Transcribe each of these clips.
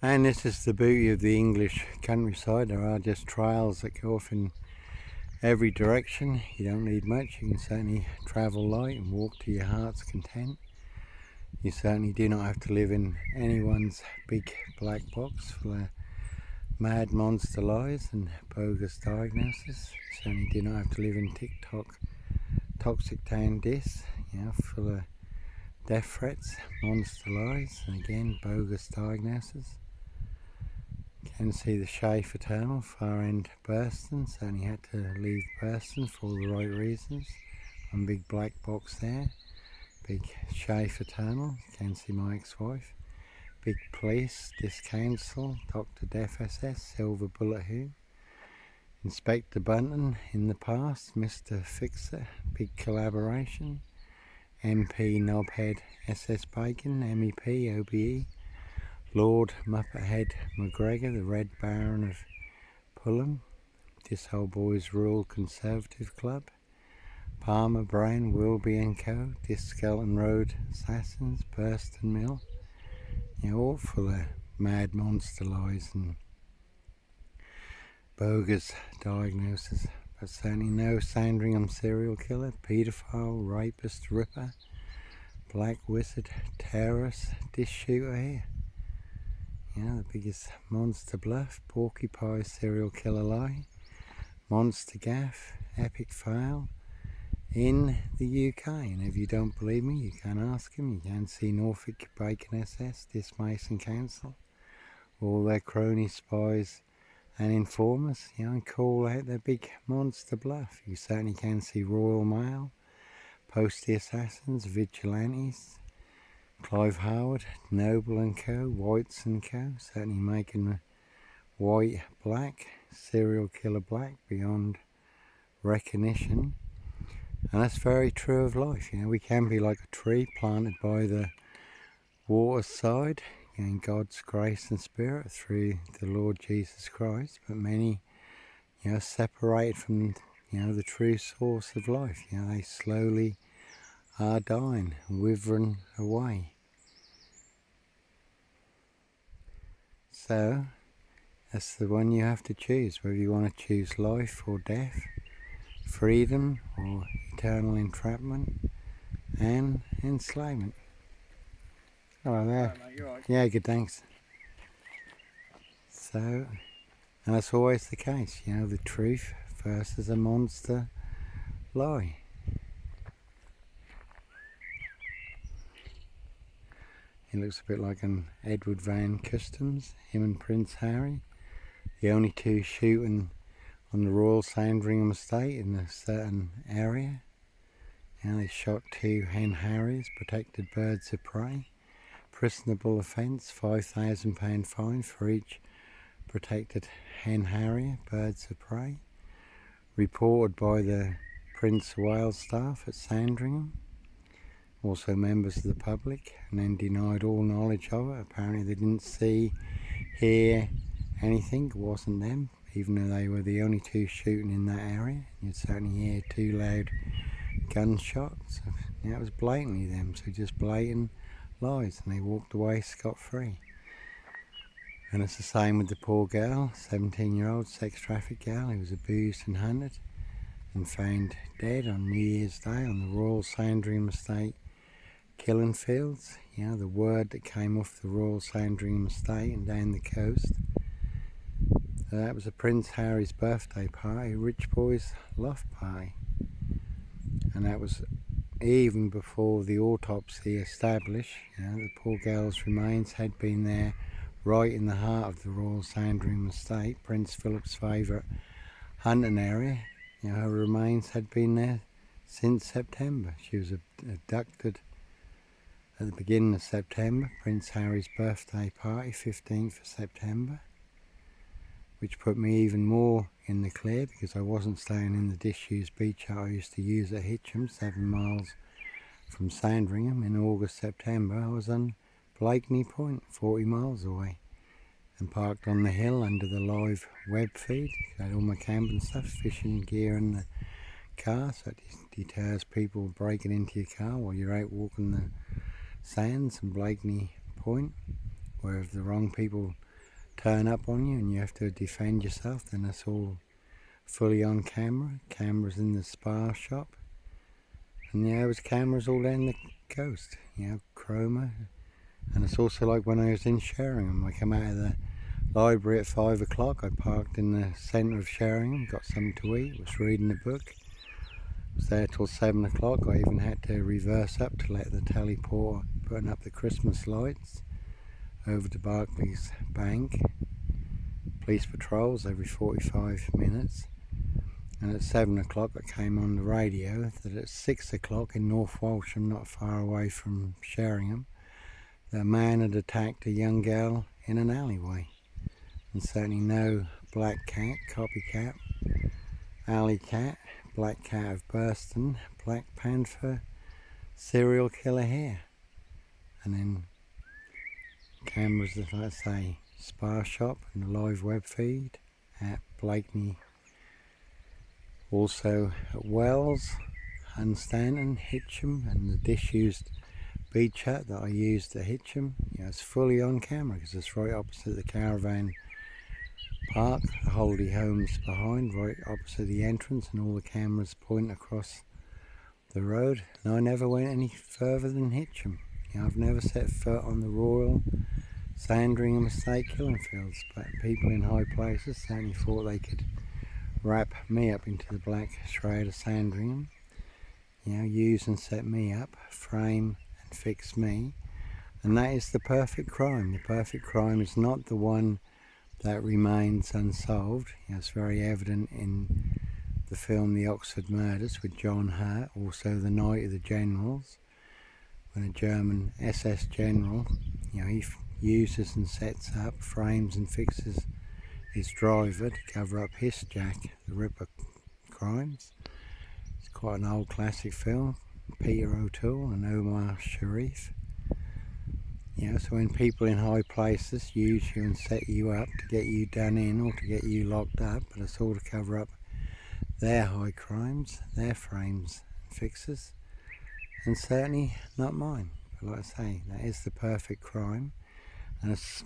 And this is the beauty of the English countryside. There are just trails that go off in every direction. You don't need much. You can certainly travel light and walk to your heart's content. You certainly do not have to live in anyone's big black box full of mad monster lies and bogus diagnoses. You certainly do not have to live in TikTok toxic town Diss, full of death threats, monster lies, and again bogus diagnoses. You can see the Schaefer Tunnel, far end Burston. Certainly had to leave Burston for all the right reasons. One big black box there. Big Schaefer Tunnel. You can see my ex-wife. Big police, Diss Council, Dr. Death SS, Silver Bullet Who. Inspector Bunton in the past, Mr. Fixer, big collaboration. MP Knobhead SS Bacon, MEP OBE. Lord Muppet McGregor, the Red Baron of Pullham, Diss Old Boys Rural Conservative Club, Palmer, Brown, Wilby and Co, Diss Skeleton Road Assassins, Burston Mill, all full of mad monster lies and bogus diagnoses, but certainly no Sandringham serial killer, paedophile, rapist, ripper, black wizard, terrorist, Diss shooter here. The biggest monster bluff, porcupine serial killer lie, monster gaff, epic fail in the UK. And if you don't believe me, you can ask him. You can see Norfolk Bacon SS, Diss Mason Council, all their crony spies and informers, and call out their big monster bluff. You certainly can see Royal Mail, Postie Assassins, Vigilantes, Clive Howard, Noble and Co, Whites and Co, certainly making white black, serial killer black beyond recognition. And that's very true of life. We can be like a tree planted by the waterside in God's grace and spirit through the Lord Jesus Christ, but many, separated from, the true source of life. They slowly are dying, withering away. So that's the one you have to choose, whether you want to choose life or death, freedom or eternal entrapment and enslavement. Hello there. Hello, mate, you all right? Yeah, good, thanks. So, and that's always the case, the truth versus a monster lie. He looks a bit like an Edward Van Customs, him and Prince Harry. The only two shooting on the Royal Sandringham estate in a certain area. They shot 2 hen harriers, protected birds of prey. Prisonable offence, £5,000 fine for each protected hen harrier, birds of prey. Reported by the Prince of Wales staff at Sandringham. Also members of the public, and then denied all knowledge of it. Apparently they didn't see, hear anything. It wasn't them, even though they were the only two shooting in that area. You'd certainly hear 2 loud gunshots. It was blatantly them, so just blatant lies, and they walked away scot-free. And it's the same with the poor girl, 17-year-old sex trafficked girl who was abused and hunted and found dead on New Year's Day on the Royal Sandringham estate killing fields. The word that came off the Royal Sandringham estate and down the coast. That was a Prince Harry's birthday party, rich boys loft party. And that was even before the autopsy established. The poor girl's remains had been there right in the heart of the Royal Sandringham estate, Prince Philip's favourite hunting area. Her remains had been there since September. She was abducted at the beginning of September, Prince Harry's birthday party, 15th of September, which put me even more in the clear because I wasn't staying in the disused beach hut I used to use at Hitcham, 7 miles from Sandringham. In August, September, I was on Blakeney Point, 40 miles away, and parked on the hill under the live web feed. I had all my camping stuff, fishing gear in the car, so it deters people breaking into your car while you're out walking the sands and Blakeney Point, where if the wrong people turn up on you and you have to defend yourself, then that's all fully on camera. Cameras in the spa shop, and there was cameras all down the coast, chroma. And it's also like when I was in Sandringham, I come out of the library at 5 o'clock, I parked in the centre of Sandringham, got something to eat, was reading a book, was there till 7 o'clock. I even had to reverse up to let the teleporter putting up the Christmas lights over to Barclays Bank. Police patrols every 45 minutes. And at 7 o'clock I came on the radio that at 6 o'clock in North Walsham, not far away from Sandringham, a man had attacked a young girl in an alleyway. And certainly no black cat, copycat, alley cat, black cat of Burston, Black Panther, serial killer here. And then cameras, as I say, spa shop and the live web feed at Blakeney. Also at Wells, Hunstanton, Hitcham, and the disused beach hut that I used at Hitcham. It's fully on camera because it's right opposite the caravan park. The Holdy Home's behind, right opposite the entrance, and all the cameras point across the road. And I never went any further than Hitcham. I've never set foot on the Royal Sandringham Estate killing fields, but people in high places certainly thought they could wrap me up into the black shroud of Sandringham, use and set me up, frame and fix me. And that is the perfect crime. The perfect crime is not the one that remains unsolved. It's very evident in the film The Oxford Murders with John Hurt, also The Night of the Generals, when a German SS general, he uses and sets up, frames and fixes his driver to cover up his Jack the Ripper crimes. It's quite an old classic film, Peter O'Toole and Omar Sharif. So when people in high places use you and set you up to get you done in or to get you locked up, but it's all to cover up their high crimes, their frames and fixes, and certainly not mine. But like I say, that is the perfect crime. And it's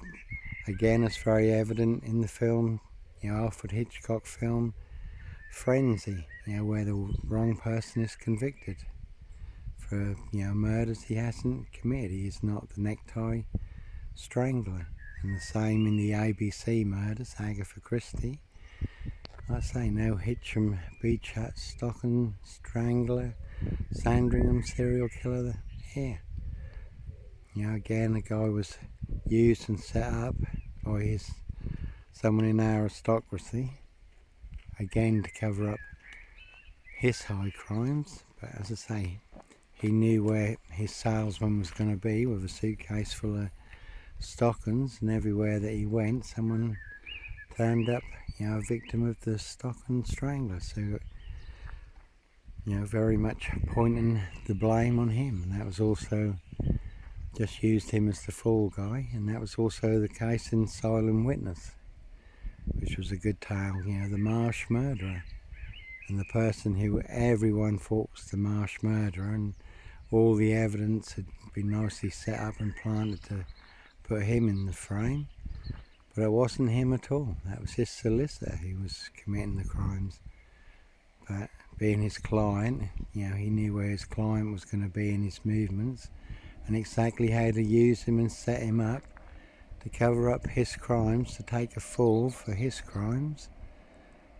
very evident in the film, Alfred Hitchcock film Frenzy, where the wrong person is convicted for murders he hasn't committed. He is not the necktie strangler. And the same in the ABC murders, Agatha Christie. Like I say, no Hitcham beach hut stocking strangler, Sandringham serial killer here. Again, the guy was used and set up by someone in aristocracy, again to cover up his high crimes. But as I say, he knew where his salesman was going to be with a suitcase full of stockings, and everywhere that he went someone turned up, a victim of the stocking strangler. So very much pointing the blame on him, and that was also just used him as the fall guy. And that was also the case in Silent Witness, which was a good tale, the Marsh murderer, and the person who everyone thought was the Marsh murderer, and all the evidence had been nicely set up and planted to put him in the frame, but it wasn't him at all. That was his solicitor who was committing the crimes. But being his client, he knew where his client was going to be in his movements, and exactly how to use him and set him up to cover up his crimes, to take a fall for his crimes.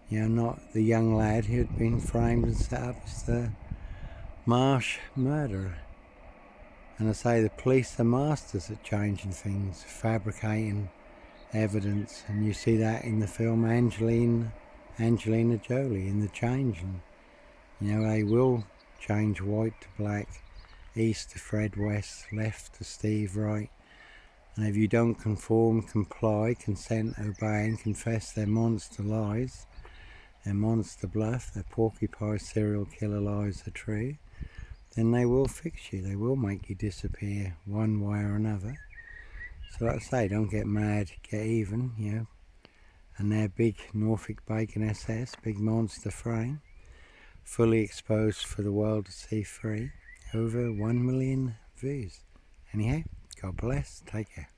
Not the young lad who had been framed and set up as the Marsh murderer. And I say, the police are masters at changing things, fabricating evidence, and you see that in the film Angelina Jolie in The Changeling. They will change white to black, east to Fred West, left to Steve Wright. And if you don't conform, comply, consent, obey and confess their monster lies, their monster bluff, their porcupine serial killer lies are true, then they will fix you. They will make you disappear one way or another. So like I say, don't get mad, get even, And their big Norfolk Bacon SS, big monster frame, fully exposed for the world to see free, over 1 million views. Anyhow, God bless, take care.